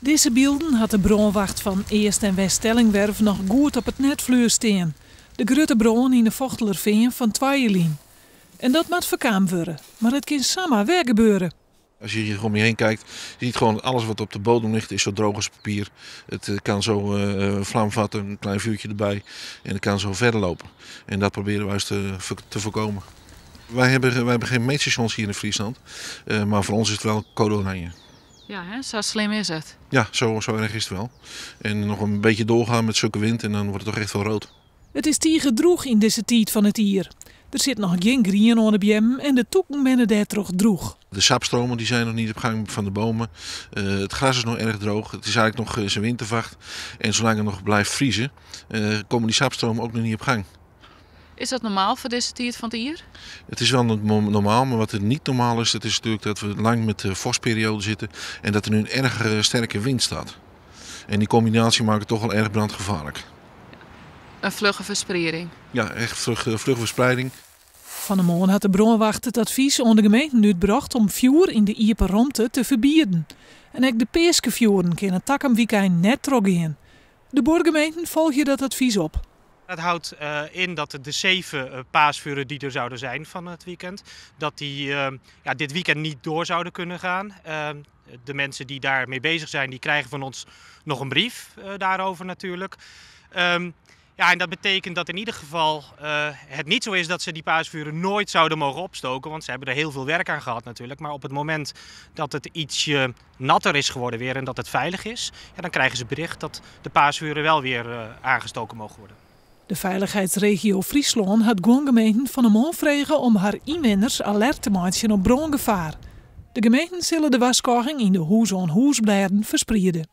Deze beelden had de brandwacht van Eerst- en West-Stellingwerf nog goed op het netvleur staan. De grote brand in de Vochtelerveen van Twaaielien. En dat moet verkaamd worden, maar het kan samen weer gebeuren. Als je hier om je heen kijkt, je ziet gewoon alles wat op de bodem ligt is zo droog als papier. Het kan zo vlam vatten, een klein vuurtje erbij en het kan zo verder lopen. En dat proberen we juist te voorkomen. Wij hebben geen meetstations hier in Friesland, maar voor ons is het wel code oranje. Ja, hè? Zo slim is het. Ja, zo erg is het wel. En nog een beetje doorgaan met zulke wind en dan wordt het toch echt wel rood. Het is tegen droeg in deze tijd van het jaar. Er zit nog geen grien aan de bjem en de toeken binnen daar toch droeg. De sapstromen die zijn nog niet op gang van de bomen. Het gras is nog erg droog. Het is eigenlijk nog zijn wintervacht. En zolang het nog blijft vriezen, komen die sapstromen ook nog niet op gang. Is dat normaal voor deze tijd van het jaar? Het is wel normaal, maar wat er niet normaal is, dat is natuurlijk dat we lang met de vorstperiode zitten en dat er nu een erg sterke wind staat. En die combinatie maakt het toch wel erg brandgevaarlijk. Een vlugge verspreiding. Ja, echt vlugge verspreiding. Van de morgen had de brandwacht het advies aan de gemeente uitgebracht om vuur in de iepen romte te verbieden. En ook de peeskevuren kunnen takken weekend net teruggaan. De boorgemeenten volgen dat advies op. Dat houdt in dat de 7 paasvuren die er zouden zijn van het weekend, dat die dit weekend niet door zouden kunnen gaan. De mensen die daarmee bezig zijn, die krijgen van ons nog een brief daarover natuurlijk. En dat betekent dat in ieder geval het niet zo is dat ze die paasvuren nooit zouden mogen opstoken. Want ze hebben er heel veel werk aan gehad natuurlijk. Maar op het moment dat het ietsje natter is geworden weer en dat het veilig is, dan krijgen ze bericht dat de paasvuren wel weer aangestoken mogen worden. De veiligheidsregio Friesland had gewoon gemeenten van de man vregen om haar inwoners alert te maken op brandgevaar. De gemeenten zullen de waarschuwing in de huis-aan-huis-bladen verspreiden.